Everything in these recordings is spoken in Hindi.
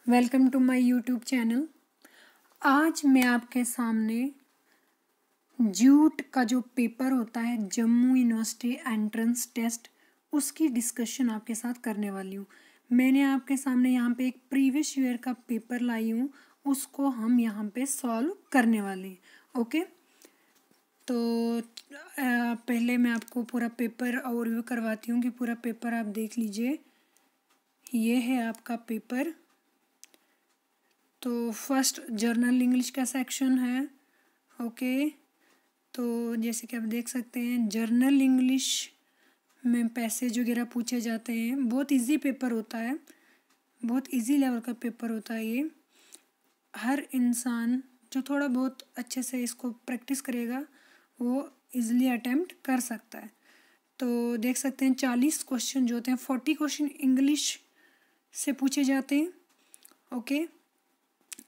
Welcome to my YouTube channel. आज मैं आपके सामने जूट का जो पेपर होता है जम्मू यूनिवर्सिटी एंट्रेंस टेस्ट उसकी डिस्कशन आपके साथ करने वाली हूँ। मैंने आपके सामने यहाँ पे एक प्रीवियस ईयर का पेपर लाई हूँ, उसको हम यहाँ पे सॉल्व करने वाले हैं। ओके, तो पहले मैं आपको पूरा पेपर ओवरव्यू करवाती हूँ कि पूरा पेपर आप देख लीजिए। ये है आपका पेपर। तो फर्स्ट जर्नल इंग्लिश का सेक्शन है। ओके, तो जैसे कि आप देख सकते हैं जर्नल इंग्लिश में पैसेज वगैरह पूछे जाते हैं। बहुत इजी पेपर होता है, बहुत इजी लेवल का पेपर होता है ये। हर इंसान जो थोड़ा बहुत अच्छे से इसको प्रैक्टिस करेगा वो इजीली अटेम्प्ट कर सकता है। तो देख सकते हैं 40 क्वेश्चन जो होते हैं, 40 क्वेश्चन इंग्लिश से पूछे जाते हैं। Okay,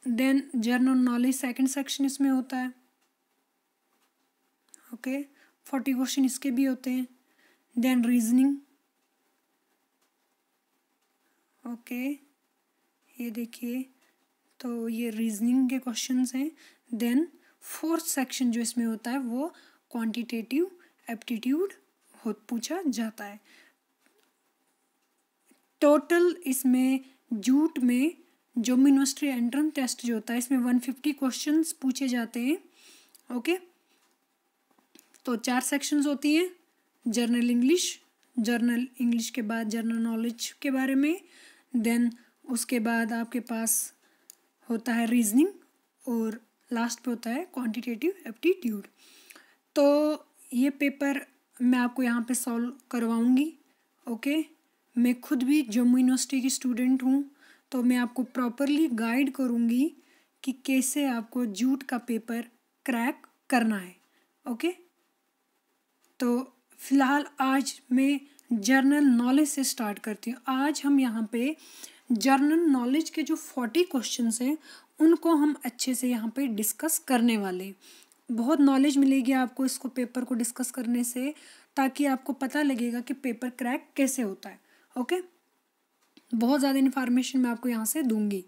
then general knowledge second section इसमें होता है। ओके, 40 क्वेश्चन इसके भी होते हैं। Then reasoning. ओके, ये देखिए, तो ये रीजनिंग के क्वेश्चंस हैं। देन फोर्थ सेक्शन जो इसमें होता है वो क्वांटिटेटिव एप्टीट्यूड पूछा जाता है। टोटल इसमें जूट में जम्मू यूनिवर्सिटी एंट्रेंस टेस्ट जो होता है इसमें 150 क्वेश्चंस पूछे जाते हैं। ओके, तो 4 सेक्शंस होती हैं। जर्नल इंग्लिश के बाद जनरल नॉलेज के बारे में, देन उसके बाद आपके पास होता है रीजनिंग और लास्ट पे होता है क्वांटिटेटिव एप्टीट्यूड। तो ये पेपर मैं आपको यहाँ पे सॉल्व करवाऊँगी। ओके, मैं खुद भी जम्मू यूनिवर्सिटी की स्टूडेंट हूँ, तो मैं आपको प्रॉपरली गाइड करूँगी कि कैसे आपको जूट का पेपर क्रैक करना है। ओके, तो फिलहाल आज मैं जर्नल नॉलेज से स्टार्ट करती हूँ। आज हम यहाँ पे जर्नल नॉलेज के जो 40 क्वेश्चंस हैं उनको हम अच्छे से यहाँ पे डिस्कस करने वाले हैं। बहुत नॉलेज मिलेगी आपको इसको पेपर को डिस्कस करने से, ताकि आपको पता लगेगा कि पेपर क्रैक कैसे होता है। ओके, बहुत ज़्यादा इन्फॉर्मेशन मैं आपको यहाँ से दूंगी,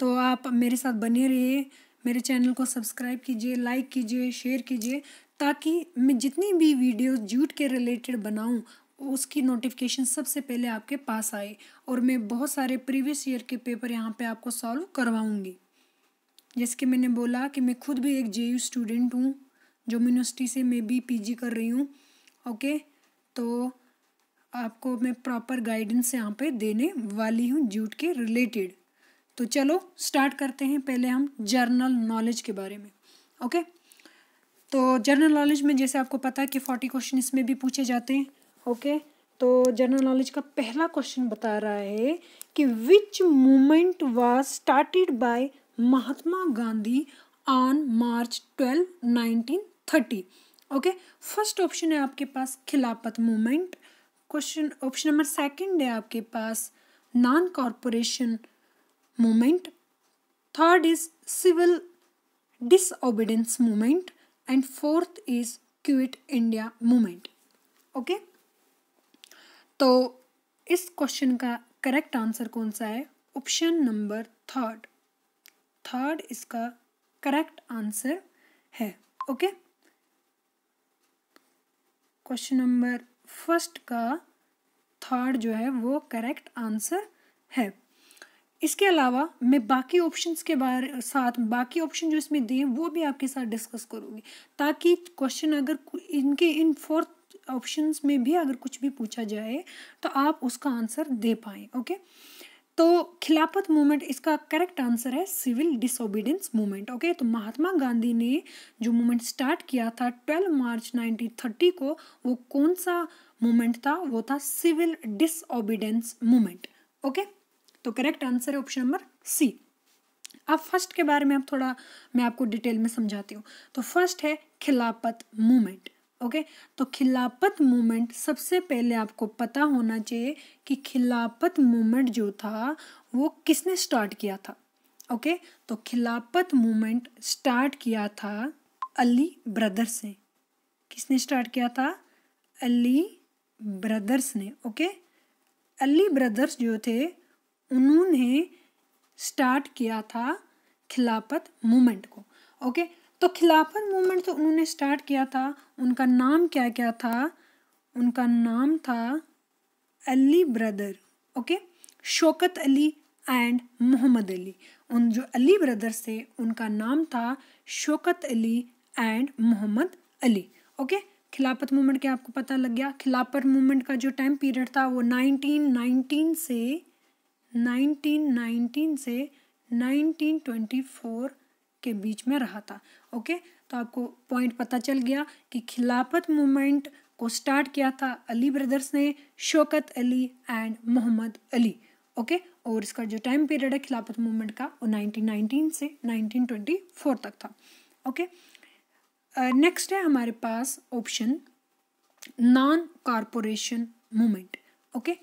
तो आप मेरे साथ बने रहिए। मेरे चैनल को सब्सक्राइब कीजिए, लाइक कीजिए, शेयर कीजिए, ताकि मैं जितनी भी वीडियो जूट के रिलेटेड बनाऊँ उसकी नोटिफिकेशन सबसे पहले आपके पास आए। और मैं बहुत सारे प्रीवियस ईयर के पेपर यहाँ पे आपको सॉल्व करवाऊँगी। जैसे कि मैंने बोला कि मैं खुद भी एक JU स्टूडेंट हूँ, जम्मू यूनिवर्सिटी से मैं भी PG कर रही हूँ। ओके, तो आपको मैं प्रॉपर गाइडेंस यहाँ पे देने वाली हूँ जूट के रिलेटेड। तो चलो स्टार्ट करते हैं। पहले हम जर्नल नॉलेज के बारे में। ओके, तो जर्नल नॉलेज में जैसे आपको पता है कि 40 क्वेश्चन इसमें भी पूछे जाते हैं। ओके, तो जनरल नॉलेज का पहला क्वेश्चन बता रहा है कि which movement was started by Mahatma Gandhi on March 12, 1930। Okay, first option है आपके पास Khilafat movement. Question option number second है आपके पास non corporation movement. Third is civil disobedience movement and fourth is quit India movement. Okay, तो इस क्वेश्चन का करेक्ट आंसर कौन सा है? ऑप्शन नंबर थर्ड इसका करेक्ट आंसर है। ओके, क्वेश्चन नंबर फर्स्ट का थर्ड जो है वो करेक्ट आंसर है। इसके अलावा मैं बाकी ऑप्शंस के बाकी ऑप्शन जो इसमें दिए वो भी आपके साथ डिस्कस करूँगी, ताकि क्वेश्चन अगर इन फोर्थ ऑप्शंस में भी अगर कुछ भी पूछा जाए तो आप उसका आंसर दे पाएँ। ओके, तो खिलाफत मूवमेंट इसका करेक्ट आंसर है सिविल डिसोबीडियंस मूवमेंट। ओके, तो महात्मा गांधी ने जो मूवमेंट स्टार्ट किया था 12 मार्च 1930 को, वो कौन सा मूवमेंट था? वो था सिविल डिसओबीडियंस मूवमेंट। ओके, तो करेक्ट आंसर है ऑप्शन नंबर सी। अब फर्स्ट के बारे में अब थोड़ा मैं आपको डिटेल में समझाती हूँ। तो फर्स्ट है खिलाफत मूवमेंट। ओके, तो खिलाफत मूवमेंट सबसे पहले आपको पता होना चाहिए कि खिलाफत मूवमेंट जो था वो किसने स्टार्ट किया था। ओके, तो खिलाफत मूवमेंट स्टार्ट किया था अली ब्रदर्स ने। किसने स्टार्ट किया था? अली ब्रदर्स ने। ओके, अली ब्रदर्स जो थे उन्होंने स्टार्ट किया था खिलाफत मूवमेंट को? ओके, तो खिलाफत मूवमेंट तो उन्होंने स्टार्ट किया था, उनका नाम क्या क्या था? उनका नाम था Ali brother, okay, Shaukat Ali and Mohammad Ali. उन जो अली ब्रदर्स थे उनका नाम था Shaukat Ali and Mohammad Ali. Okay, Khilafat movement क्या आपको पता लग गया? खिलाफत मूवमेंट का जो टाइम पीरियड था वो 1919 से 1924 के बीच में रहा था। ओके, तो आपको पॉइंट पता चल गया कि खिलाफत मूवमेंट को स्टार्ट किया था अली ब्रदर्स ने, शौकत अली एंड मोहम्मद अली। ओके, और इसका जो टाइम पीरियड है खिलाफत मूवमेंट का वो 1919 से 1924 तक था। ओके, नेक्स्ट है हमारे पास option non corporation movement. Okay,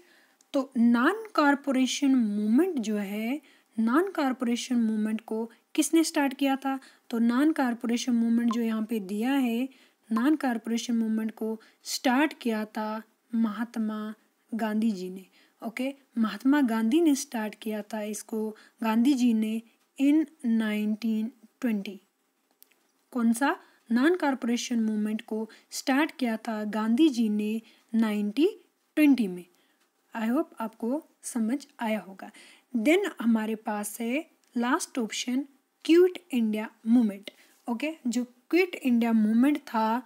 तो नॉन कॉरपोरेशन मूवमेंट जो है, नॉन कॉरपोरेशन मूवमेंट को किसने स्टार्ट किया था? तो नॉन कॉरपोरेशन मूवमेंट जो यहाँ पे दिया है, नॉन कॉरपोरेशन मूवमेंट को स्टार्ट किया था महात्मा गांधी जी ने। ओके, महात्मा गांधी ने स्टार्ट किया था इसको, गांधी जी ने इन 1920। कौन सा नॉन कॉरपोरेशन मूवमेंट को स्टार्ट किया था गांधी जी ने 1920 में? आई होप आपको समझ आया होगा। देन हमारे पास है last option quit India movement. Okay, जो क्विट इंडिया मूवमेंट था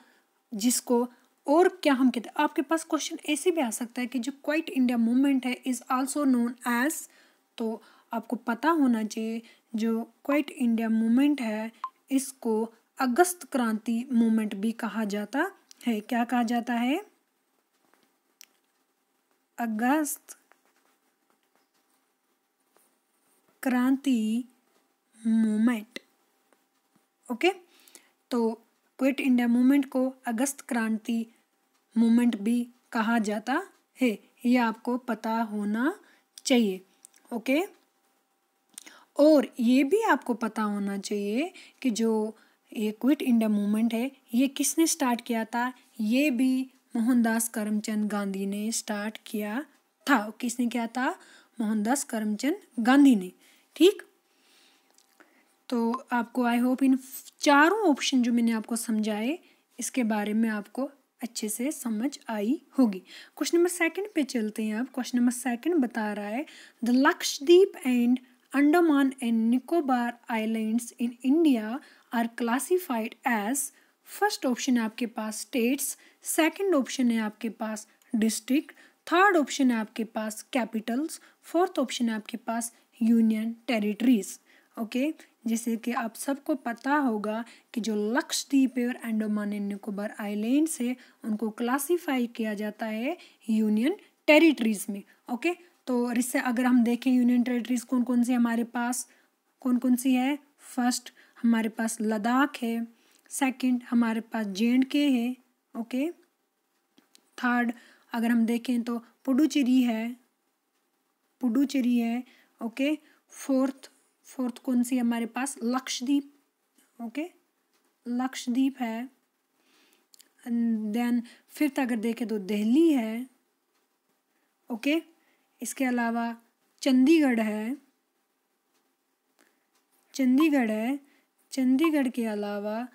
जिसको और क्या हम कहते हैं, आपके पास क्वेश्चन ऐसे भी आ सकता है कि जो क्विट इंडिया मूवमेंट है इज आल्सो नोन एज, तो आपको पता होना चाहिए जो क्विट इंडिया मूवमेंट है इसको अगस्त क्रांति मूवमेंट भी कहा जाता है। क्या कहा जाता है? अगस्त क्रांति मूवमेंट। ओके, तो क्विट इंडिया मूवमेंट को अगस्त क्रांति मूवमेंट भी कहा जाता है, ये आपको पता होना चाहिए। ओके, और ये भी आपको पता होना चाहिए कि जो ये क्विट इंडिया मूवमेंट है ये किसने स्टार्ट किया था? ये भी मोहनदास करमचंद गांधी ने स्टार्ट किया था। किसने किया था? मोहनदास करमचंद गांधी ने। ठीक, तो आपको आई होप इन चारों ऑप्शन जो मैंने आपको समझाए इसके बारे में आपको अच्छे से समझ आई होगी। क्वेश्चन नंबर सेकंड पे चलते हैं। अब क्वेश्चन नंबर सेकंड बता रहा है the Lakshadweep and Andaman and Nicobar islands in India are classified as. First option है आपके पास स्टेट्स, सेकंड ऑप्शन है आपके पास डिस्ट्रिक्ट, थर्ड ऑप्शन है आपके पास कैपिटल्स, फोर्थ ऑप्शन है आपके पास यूनियन टेरिटरीज। ओके, जैसे कि आप सबको पता होगा कि जो लक्षद्वीप और अंडमान एंड निकोबार आइलैंड्स है उनको क्लासिफाई किया जाता है यूनियन टेरिटरीज में। ओके, तो इससे अगर हम देखें यूनियन टेरिटरीज कौन कौन सी हमारे पास, कौन कौन सी है? फर्स्ट हमारे पास लद्दाख है, सेकंड हमारे पास जे.एंड.के है। ओके, थर्ड अगर हम देखें तो पुडुचेरी है। ओके, फोर्थ कौन सी हमारे पास? लक्षद्वीप। ओके, लक्षद्वीप है। देन फिफ्थ अगर देखें तो दिल्ली है। ओके, इसके अलावा चंडीगढ़ है। चंडीगढ़ के अलावा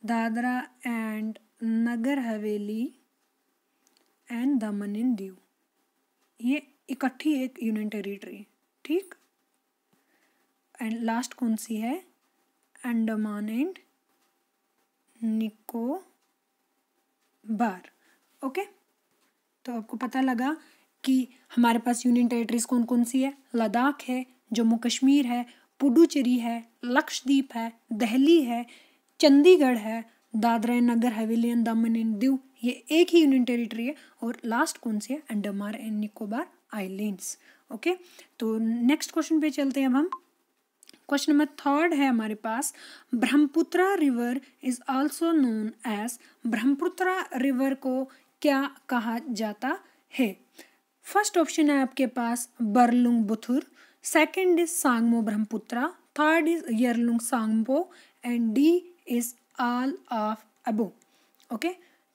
Dadra and Nagar Haveli and Daman and Diu, ये इकट्ठी एक यूनियन टेरिटरी। ठीक, एंड लास्ट कौन सी है? अंडमान एंड निकोबार। ओके, तो आपको पता लगा कि हमारे पास यूनियन टेरिटरीज कौन कौन सी है? लद्दाख है, जम्मू कश्मीर है, पुडुचेरी है, लक्षद्वीप है, दिल्ली है, चंडीगढ़ है, Dadra and Nagar Haveli and Daman and Diu, ये एक ही यूनियन टेरिटरी है। और लास्ट कौन सी है? Andaman and Nicobar islands. Okay, तो नेक्स्ट क्वेश्चन पे चलते हैं अब हम। क्वेश्चन नंबर थर्ड है हमारे पास Brahmaputra river is also known as. Brahmaputra river को क्या कहा जाता है? फर्स्ट ऑप्शन है आपके पास बरलुंगबुथुर, सेकंड इज सांगमो Brahmaputra, third is Yarlung Tsangpo and D is all of above. Okay,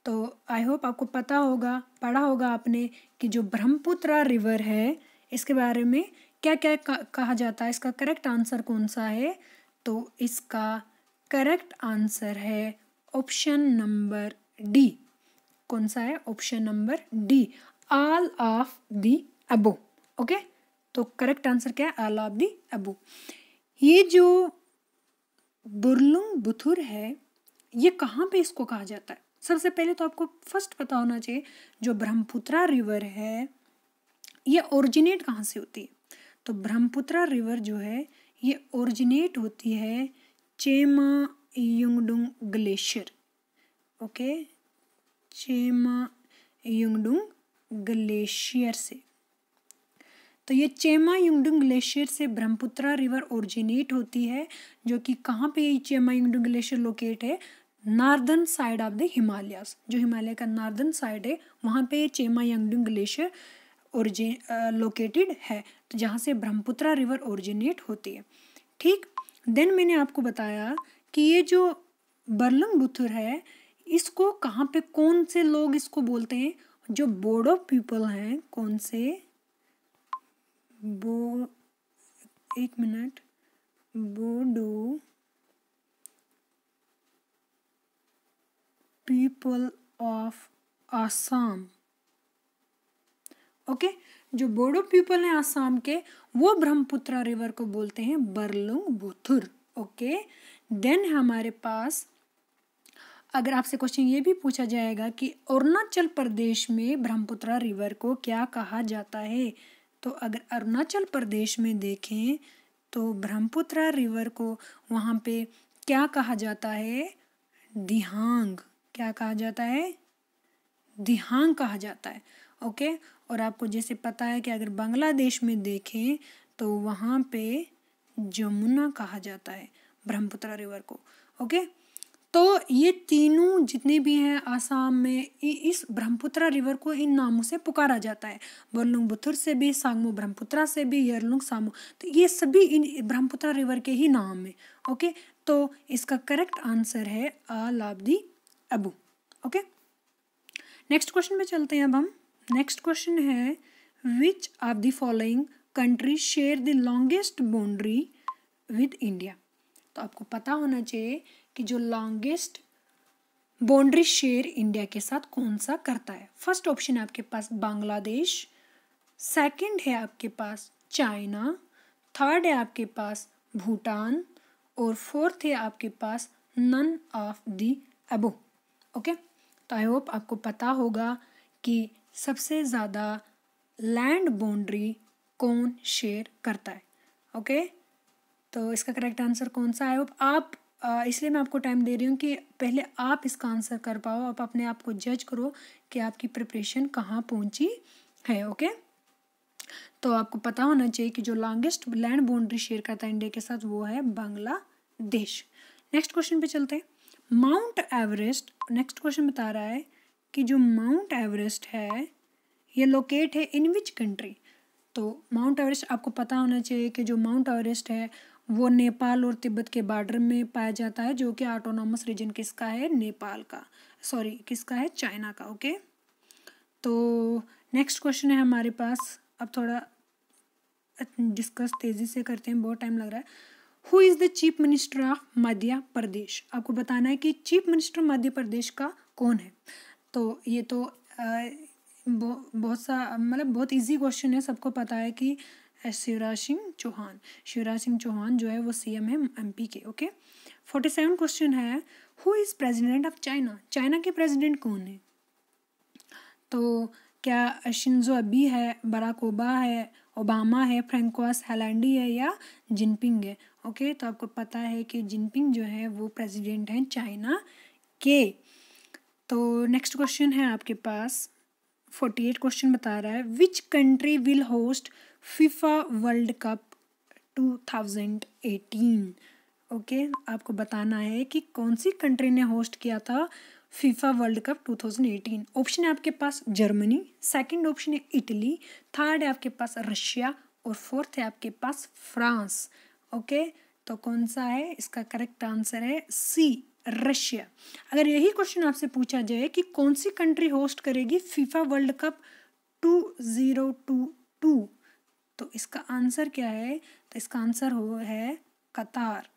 तो आई होप आपको पता होगा, पढ़ा होगा आपने कि जो ब्रह्मपुत्र रिवर है इसके बारे में क्या क्या कहा जाता है, इसका करेक्ट आंसर कौन सा है? तो इसका करेक्ट आंसर है ऑप्शन नंबर डी। कौन सा है? Option number D, all of the above. Okay, तो करेक्ट आंसर क्या है? ऑल ऑफ द अबो। ये जो बुरलुंगबुथुर है, ये कहाँ पे इसको कहा जाता है? सबसे पहले तो आपको फर्स्ट पता होना चाहिए, जो ब्रह्मपुत्रा रिवर है ये ओरिजिनेट कहाँ से होती है? तो ब्रह्मपुत्रा रिवर जो है ये ओरिजिनेट होती है Chemayungdung glacier. Okay, Chemayungdung glacier से। तो ये चेमायुंगडुंग ग्लेशियर से ब्रह्मपुत्रा रिवर ओरिजिनेट होती है, जो कि कहाँ पे ये चेमायुंगडुंग ग्लेशियर लोकेट है? Northern side of the Himalayas, जो हिमालय का नॉर्दर्न साइड है वहाँ पे चेमायुंगडुंग ग्लेशियर लोकेटेड है, तो जहाँ से ब्रह्मपुत्रा रिवर ओरिजिनेट होती है। ठीक, देन मैंने आपको बताया कि ये जो बुरलुंगबुथुर है इसको कहाँ पे, कौन से लोग इसको बोलते हैं? जो बोडो पीपल हैं, कौन से? एक minute, Bodo people of Assam. Okay, जो बोडो पीपल हैं आसाम के, वो ब्रह्मपुत्रा रिवर को बोलते हैं बुरलुंगबुथुर। ओके, देन हमारे पास अगर आपसे क्वेश्चन ये भी पूछा जाएगा कि अरुणाचल प्रदेश में ब्रह्मपुत्रा रिवर को क्या कहा जाता है, तो अगर अरुणाचल प्रदेश में देखें तो ब्रह्मपुत्रा रिवर को वहाँ पे क्या कहा जाता है? दिहांग। क्या कहा जाता है? दिहांग कहा जाता है। ओके, और आपको जैसे पता है कि अगर बांग्लादेश में देखें तो वहाँ पे जमुना कहा जाता है ब्रह्मपुत्रा रिवर को। ओके, तो ये तीनों जितने भी हैं आसाम में, इस ब्रह्मपुत्रा रिवर को इन नामों से पुकारा जाता है। बुरलुंगबुथुर से भी, सांगमो ब्रह्मपुत्रा से भी, यरलुंग सामो, तो ये सभी इन ब्रह्मपुत्रा रिवर के ही नाम है। ओके, तो इसका करेक्ट आंसर है all of the above. Okay, next question पे चलते हैं अब हम। नेक्स्ट क्वेश्चन है, which of the following country share the longest boundary with India? तो आपको पता होना चाहिए कि जो लॉन्गेस्ट बाउंड्री शेयर इंडिया के साथ कौन सा करता है। फर्स्ट ऑप्शन है आपके पास बांग्लादेश, सेकंड है आपके पास चाइना, थर्ड है आपके पास भूटान, और फोर्थ है आपके पास none of the above. Okay, तो आई होप आपको पता होगा कि सबसे ज़्यादा लैंड बाउंड्री कौन शेयर करता है। ओके, तो इसका करेक्ट आंसर कौन सा? आई होप आप इसलिए मैं आपको टाइम दे रही हूँ कि पहले आप इसका आंसर कर पाओ, आप अपने आप को जज करो कि आपकी प्रिपरेशन कहाँ पहुँची है। ओके, तो आपको पता होना चाहिए कि जो लॉन्गेस्ट लैंड बाउंड्री शेयर करता है इंडिया के साथ वो है बांग्लादेश। नेक्स्ट क्वेश्चन पे चलते हैं। माउंट एवरेस्ट, नेक्स्ट क्वेश्चन बता रहा है कि जो माउंट एवरेस्ट है ये लोकेट है इन विच कंट्री? तो माउंट एवरेस्ट आपको पता होना चाहिए कि जो माउंट एवरेस्ट है वो नेपाल और तिब्बत के बॉर्डर में पाया जाता है, जो कि ऑटोनॉमस रीजन किसका है? नेपाल का, सॉरी किसका है? चाइना का। ओके, तो नेक्स्ट क्वेश्चन है हमारे पास, अब थोड़ा डिस्कस तेज़ी से करते हैं, बहुत टाइम लग रहा है। Who is the chief minister of Madhya Pradesh? आपको बताना है कि चीफ मिनिस्टर मध्य प्रदेश का कौन है। तो ये तो बहुत सा मतलब बहुत इजी क्वेश्चन है, सबको पता है कि शिवराज सिंह चौहान। शिवराज सिंह चौहान जो है वो सीएम है एमपी के। ओके, 47 क्वेश्चन है, who is president of China? China के प्रेसिडेंट कौन है? तो क्या शिंजो अबे है, बराक ओबामा है, फ्रैंकोइस होलांडी है, या जिनपिंग है? ओके, तो आपको पता है कि जिनपिंग जो है वो प्रेसिडेंट हैं चाइना के। तो नेक्स्ट क्वेश्चन है आपके पास, 48 क्वेश्चन बता रहा है, which country will host FIFA world cup 2018? Okay, आपको बताना है कि कौन सी कंट्री ने होस्ट किया था फीफा वर्ल्ड कप 2018। ऑप्शन है आपके पास जर्मनी, सेकंड ऑप्शन है इटली, थर्ड है आपके पास रशिया, और फोर्थ है आपके पास फ्रांस। ओके, तो कौन सा है? इसका करेक्ट आंसर है सी, रशिया। अगर यही क्वेश्चन आपसे पूछा जाए कि कौन सी कंट्री होस्ट करेगी फीफा वर्ल्ड कप 2022, तो इसका आंसर क्या है? तो इसका आंसर है कतार।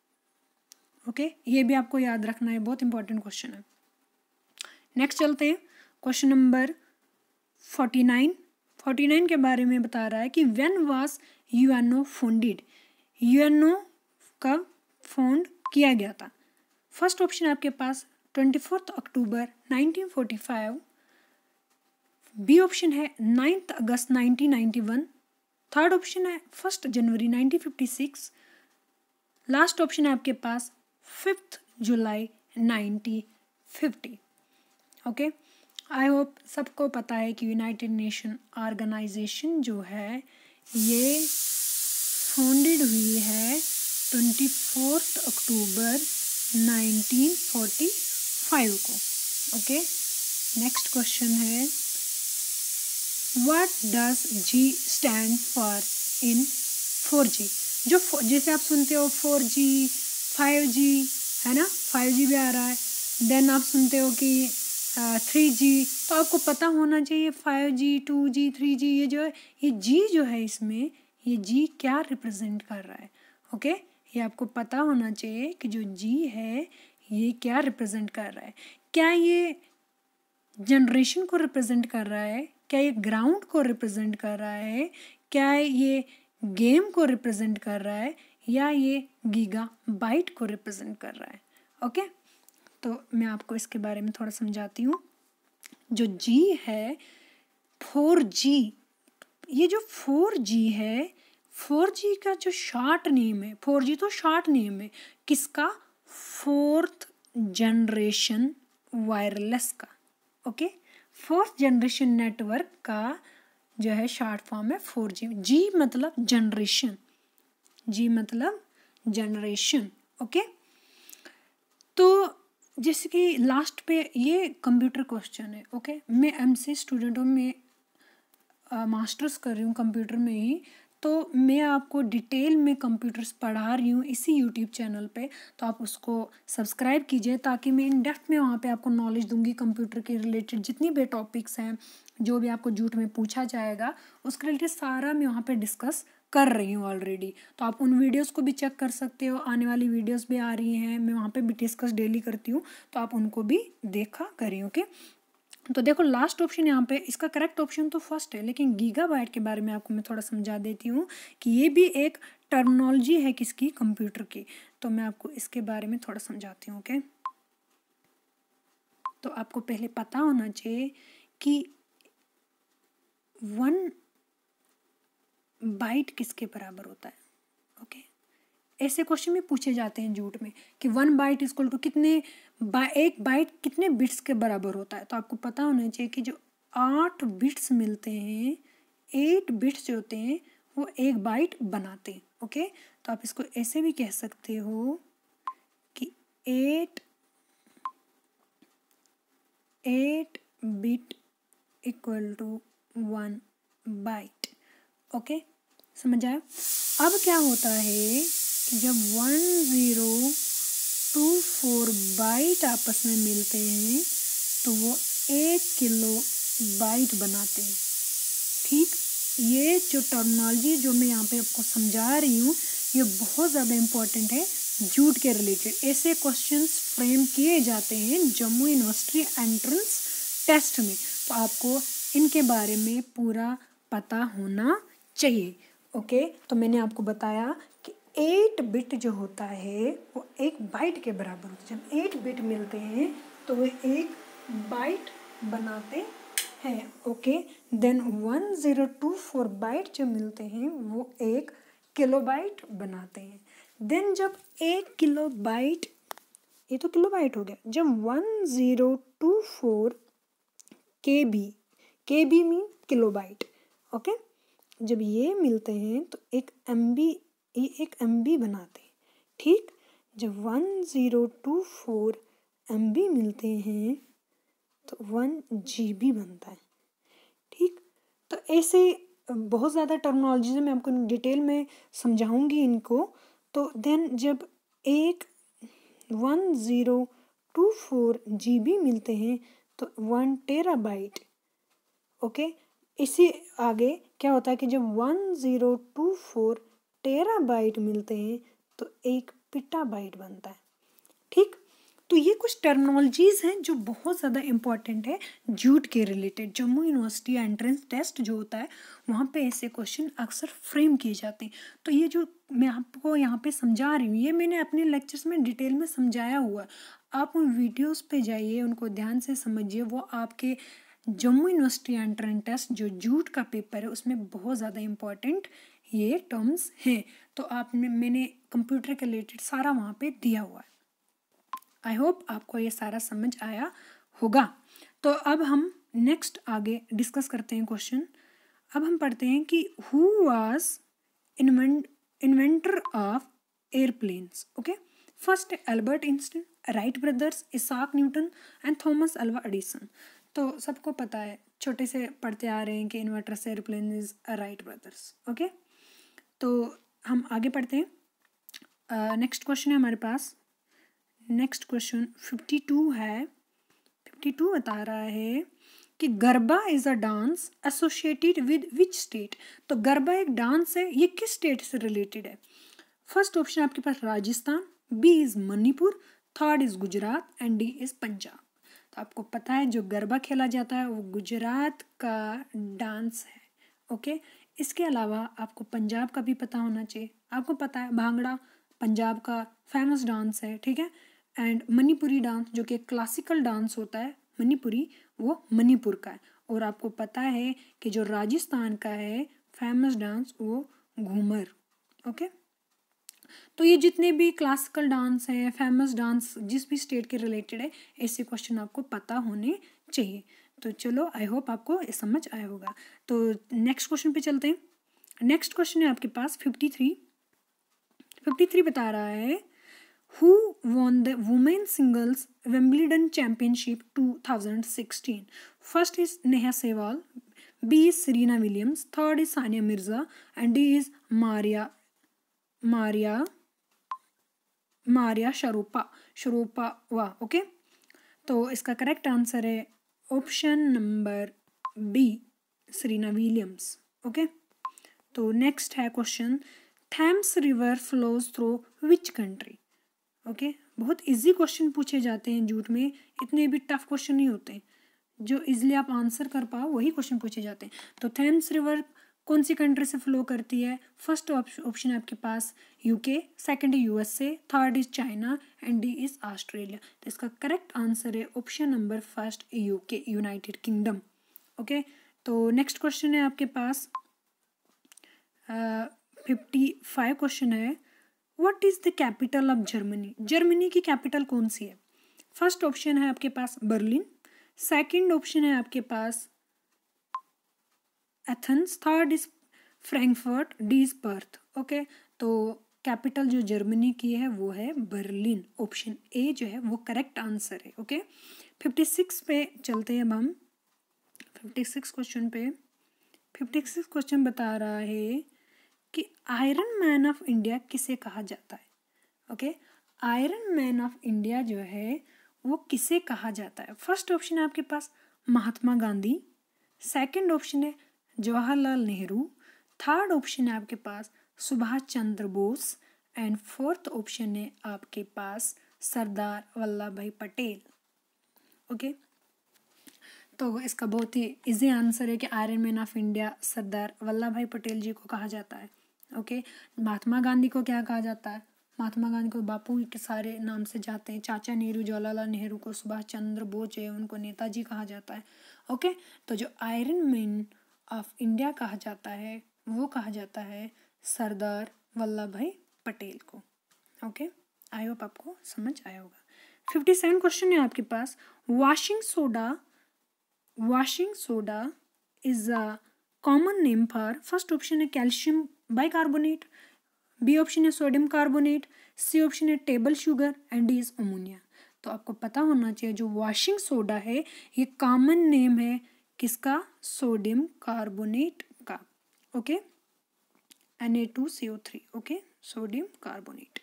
ओके, ये भी आपको याद रखना है, बहुत इंपॉर्टेंट क्वेश्चन है। नेक्स्ट चलते हैं, क्वेश्चन नंबर 49 के बारे में बता रहा है कि when was UNO founded, UNO कब फाउंड किया गया था? फर्स्ट ऑप्शन आपके पास 24 अक्टूबर 1945, बी ऑप्शन है 9 अगस्त 1991, थर्ड ऑप्शन है 1 जनवरी 1956, लास्ट ऑप्शन है आपके पास 5 जुलाई 1950। ओके, आई होप सबको पता है कि यूनाइटेड नेशन ऑर्गेनाइजेशन जो है ये फाउंडेड हुई है 24 अक्टूबर 1945 को। ओके, नेक्स्ट क्वेश्चन है what does G stand for in 4G? जो जैसे आप सुनते हो 4G 5G है ना, 5G भी आ रहा है, देन आप सुनते हो कि 3G, तो आपको पता होना चाहिए 5G 2G 3G ये जो है, ये G जो है इसमें ये G क्या रिप्रेजेंट कर रहा है? ओके, ये आपको पता होना चाहिए कि जो G है ये क्या रिप्रेजेंट कर रहा है। क्या ये जनरेशन को रिप्रेजेंट कर रहा है? क्या ये ग्राउंड को रिप्रेजेंट कर रहा है? क्या ये गेम को रिप्रेजेंट कर रहा है? या ये गीगा बाइट को रिप्रेजेंट कर रहा है? ओके, तो मैं आपको इसके बारे में थोड़ा समझाती हूँ। जो G है 4G, ये जो 4G है, 4G का जो शॉर्ट नेम है, 4G तो शॉर्ट नेम है किसका? 4th जनरेशन वायरलेस का। ओके, 4th जनरेशन नेटवर्क का जो है शॉर्ट फॉर्म है 4G। G मतलब जनरेशन, G मतलब जनरेशन। ओके, तो जैसे कि लास्ट पे ये कंप्यूटर क्वेश्चन है। ओके, मैं एमसी स्टूडेंट हूँ, मैं मास्टर्स कर रही हूँ कंप्यूटर में ही, तो मैं आपको डिटेल में कंप्यूटर्स पढ़ा रही हूँ इसी यूट्यूब चैनल पे, तो आप उसको सब्सक्राइब कीजिए ताकि मैं इन डेप्थ में वहाँ पे आपको नॉलेज दूंगी कंप्यूटर के रिलेटेड जितनी भी टॉपिक्स हैं, जो भी आपको जूट में पूछा जाएगा उसके रिलेटेड सारा मैं वहाँ पे डिस्कस कर रही हूँ ऑलरेडी। तो आप उन वीडियोस को भी चेक कर सकते हो, आने वाली वीडियोस भी आ रही हैं, मैं वहाँ पे भी डिस्कस डेली करती हूँ, तो आप उनको भी देखा करिए। ओके, तो देखो लास्ट ऑप्शन यहाँ पे इसका करेक्ट ऑप्शन तो फर्स्ट है, लेकिन गीगाबाइट के बारे में आपको मैं थोड़ा समझा देती हूँ कि ये भी एक टर्मिनोलॉजी है किसकी? कंप्यूटर की। तो मैं आपको इसके बारे में थोड़ा समझाती हूँ। ओके, तो आपको पहले पता होना चाहिए कि 1 बाइट किसके बराबर होता है। ओके, ऐसे क्वेश्चन भी पूछे जाते हैं जूट में कि 1 बाइट इक्वल टू कितने, एक बाइट कितने बिट्स के बराबर होता है। तो आपको पता होना चाहिए कि जो 8 बिट्स मिलते हैं, 8 बिट्स जो होते हैं वो 1 बाइट बनाते हैं। ओके, तो आप इसको ऐसे भी कह सकते हो कि 8 bit equal to 1 byte. Okay, समझ आया? अब क्या होता है कि जब 1024 बाइट आपस में मिलते हैं तो वो 1 किलो बाइट बनाते हैं। ठीक, ये जो टर्मिनोलॉजी जो मैं यहाँ पे आपको समझा रही हूँ ये बहुत ज़्यादा इम्पोर्टेंट है जूट के रिलेटेड। ऐसे क्वेश्चंस फ्रेम किए जाते हैं जम्मू यूनिवर्सिटी एंट्रेंस टेस्ट में, तो आपको इनके बारे में पूरा पता होना चाहिए। ओके, तो मैंने आपको बताया कि 8 बिट जो होता है वो 1 बाइट के बराबर होता है। जब 8 बिट मिलते हैं तो वो 1 बाइट बनाते हैं। ओके, देन 1024 बाइट जो मिलते हैं वो 1 किलोबाइट बनाते हैं। देन जब 1 किलोबाइट, ये तो किलोबाइट हो गया, जब 1024 KB मीन किलोबाइट। ओके, जब ये मिलते हैं तो एक MB बनाते हैं। ठीक, जब 1024 MB मिलते हैं तो 1 GB बनता है। ठीक, तो ऐसे बहुत ज़्यादा टर्मिनोलॉजी मैं आपको डिटेल में समझाऊंगी इनको। तो देन जब 1024 GB मिलते हैं तो 1 टेराबाइट। ओके, इसी आगे क्या होता है कि जब 1024 टेराबाइट मिलते हैं तो एक पिटाबाइट बनता है। ठीक, तो ये कुछ टर्मिनोलॉजीज हैं जो बहुत ज़्यादा इम्पॉर्टेंट है जूट के रिलेटेड। जम्मू यूनिवर्सिटी एंट्रेंस टेस्ट जो होता है वहाँ पे ऐसे क्वेश्चन अक्सर फ्रेम किए जाते हैं। तो ये जो मैं आपको यहाँ पे समझा रही हूँ ये मैंने अपने लेक्चर्स में डिटेल में समझाया हुआ है। आप उन वीडियोस पे जाइए, उनको ध्यान से समझिए, वो आपके जम्मू यूनिवर्सिटी एंट्रेंस टेस्ट जो जूट का पेपर है उसमें बहुत ज़्यादा इम्पॉर्टेंट ये टर्म्स हैं। तो आपने मैंने कंप्यूटर के रिलेटेड सारा वहाँ पे दिया हुआ है। आई होप आपको ये सारा समझ आया होगा। तो अब हम नेक्स्ट आगे डिस्कस करते हैं क्वेश्चन। अब हम पढ़ते हैं कि who was inventor of airplanes. Okay, first Albert Einstein, Wright brothers, Isaac Newton and Thomas Alva Edison. तो सबको पता है, छोटे से पढ़ते आ रहे हैं कि inventors airplane is Wright brothers. Okay, तो हम आगे पढ़ते हैं। नेक्स्ट क्वेश्चन है हमारे पास। नेक्स्ट क्वेश्चन 52 है। 52 बता रहा है कि garba is a dance associated with which state. तो गरबा एक डांस है, ये किस स्टेट से रिलेटेड है? फर्स्ट ऑप्शन आपके पास Rajasthan, B is Manipur, third is Gujarat and D is Punjab. तो आपको पता है जो गरबा खेला जाता है वो गुजरात का डांस है। ओके, इसके अलावा आपको पंजाब का भी पता होना चाहिए। आपको पता है भांगड़ा पंजाब का फेमस डांस है, ठीक है। एंड मणिपुरी डांस जो कि क्लासिकल डांस होता है मणिपुरी, वो मणिपुर का है। और आपको पता है कि जो राजस्थान का है फेमस डांस वो घूमर। ओके, तो ये जितने भी क्लासिकल डांस है, फेमस डांस जिस भी स्टेट के रिलेटेड है, ऐसे क्वेश्चन आपको पता होने चाहिए। तो चलो, आई होप आपको समझ आया होगा। तो नेक्स्ट क्वेश्चन पे चलते हैं। नेक्स्ट क्वेश्चन है आपके पास 53 बता रहा है Who won the women's singles Wimbledon Championship 2016? First is Neha Sehwal, B is Serena Williams, third is Sania Mirza, and D is Maria Sharapova. Okay, तो इसका करेक्ट आंसर है option number B, Serena Williams. Okay, तो नेक्स्ट है question, Thames river flows through which country. Okay, बहुत इजी क्वेश्चन पूछे जाते हैं जूट में, इतने भी टफ क्वेश्चन नहीं होते। जो इजीली आप आंसर कर पाओ वही क्वेश्चन पूछे जाते हैं। तो थैम्स रिवर कौन सी कंट्री से फ्लो करती है? फर्स्ट ऑप्शन है आपके पास यूके, सेकंड है USA, third is China and D is Australia. तो इसका करेक्ट आंसर है option number first, UK, United kingdom. Okay, तो नेक्स्ट क्वेश्चन है आपके पास 55 क्वेश्चन है, what is the capital of Germany. Germany की कैपिटल कौन सी है? फर्स्ट ऑप्शन है आपके पास बर्लिन, सेकंड ऑप्शन है आपके पास Athens, third is Frankfurt, D is Perth. Okay, तो कैपिटल जो जर्मनी की है वो है बर्लिन। ऑप्शन ए जो है वो करेक्ट आंसर है। ओके, 56 पे चलते हैं अब हम। 56 क्वेश्चन पे 56 क्वेश्चन बता रहा है कि आयरन मैन ऑफ इंडिया किसे कहा जाता है। Okay, iron man of India जो है वो किसे कहा जाता है? फर्स्ट ऑप्शन है आपके पास महात्मा गांधी, सेकंड ऑप्शन है जवाहरलाल नेहरू, थर्ड ऑप्शन है आपके पास Subhash Chandra Bose and fourth option है आपके पास सरदार वल्लभ भाई पटेल। ओके, तो इसका बहुत ही इजी आंसर है कि iron man of India Sardar Vallabh भाई पटेल जी को कहा जाता है। ओके, महात्मा गांधी को क्या कहा जाता है? महात्मा गांधी को बापू के सारे नाम से जाते हैं। चाचा नेहरू, जवाहरलाल नेहरू को सुभाष चंद्र बोस है उनको नेताजी कहा जाता है। ओके, तो जो आयरन मैन ऑफ इंडिया कहा जाता है वो कहा जाता है सरदार वल्लभ भाई पटेल को। ओके, आई होप आपको समझ आया होगा। 57 क्वेश्चन है आपके पास, washing soda is a common name for, first option है कैल्शियम बाइकार्बोनेट, बी ऑप्शन है सोडियम कार्बोनेट, सी ऑप्शन है table sugar and D is ammonia. तो आपको पता होना चाहिए जो वॉशिंग सोडा है ये कॉमन नेम है किसका? सोडियम कार्बोनेट का। Okay, Na2CO3। Okay, sodium carbonate.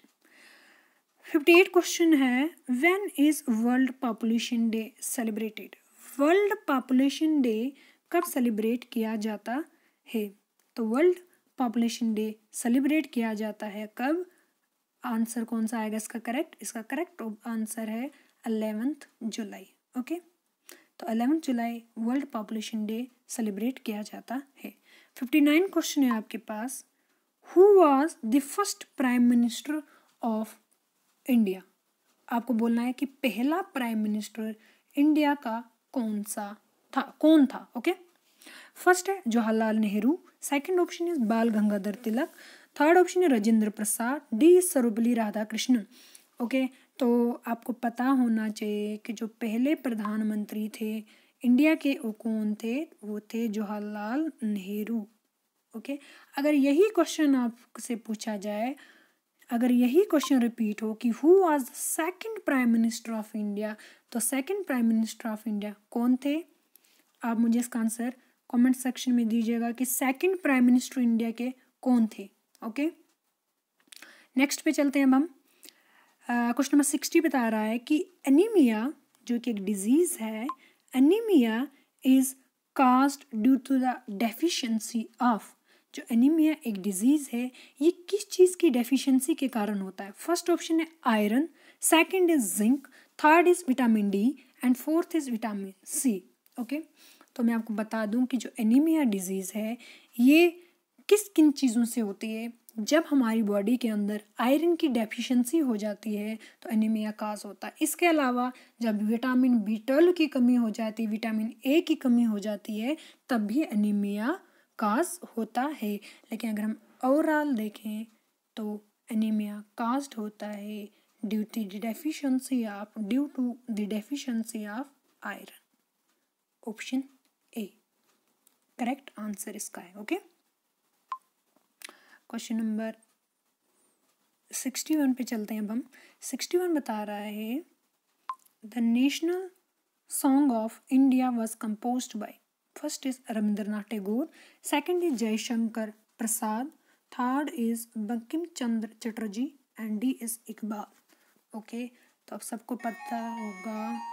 58 question है, when is world population day celebrated. World population day कब सेलिब्रेट किया जाता है? तो वर्ल्ड पॉपुलेशन डे सेलिब्रेट किया जाता है कब? आंसर कौन सा आएगा इसका करेक्ट? इसका करेक्ट आंसर है 11 जुलाई। ओके, तो 11 जुलाई वर्ल्ड पॉपुलेशन डे सेलिब्रेट किया जाता है। 59 क्वेश्चन है आपके पास। Who was the first prime minister of India? आपको बोलना है कि पहला प्राइम मिनिस्टर इंडिया का कौन था। ओके, फर्स्ट है Jawaharlal Nehru, second option is बाल गंगाधर तिलक, थर्ड ऑप्शन है राजेंद्र प्रसाद, डी सर्वपल्ली राधाकृष्णन। ओके, तो आपको पता होना चाहिए कि जो पहले प्रधानमंत्री थे इंडिया के वो कौन थे? वो थे जवाहरलाल नेहरू। ओके, अगर यही क्वेश्चन आपसे पूछा जाए, अगर यही क्वेश्चन रिपीट हो कि who was the second prime minister of India, तो second prime minister of India कौन थे? आप मुझे इसका आंसर कमेंट सेक्शन में दीजिएगा कि सेकंड प्राइम मिनिस्टर इंडिया के कौन थे। ओके, नेक्स्ट पे चलते हैं अब हम। क्वेश्चन नंबर 60 बता रहा है कि एनीमिया जो कि एक डिजीज है, anaemia is caused due to the deficiency of, जो एनीमिया एक डिजीज है ये किस चीज़ की डेफिशिएंसी के कारण होता है? फर्स्ट ऑप्शन है iron, second is zinc, third is vitamin D and fourth is vitamin C. Okay, तो मैं आपको बता दूं कि जो एनीमिया डिजीज़ है ये किन चीज़ों से होती है? जब हमारी बॉडी के अंदर आयरन की डेफिशिएंसी हो जाती है तो एनीमिया काज होता है। इसके अलावा जब विटामिन B12 की कमी हो जाती है, विटामिन A की कमी हो जाती है, तब भी एनीमिया काज होता है। लेकिन अगर हम ओवरऑल देखें तो एनीमिया काज्ड होता है due to the deficiency of iron. Option A correct answer इसका है। ओके, क्वेश्चन नंबर 61 पे चलते हैं अब हम। 61 बता रहा है the national song of India was composed bye, first is Rabindranath Tagore, second is Jaishankar Prasad, third is Bankim Chandra Chatterjee and D is Iqbal. Okay, तो अब सबको पता होगा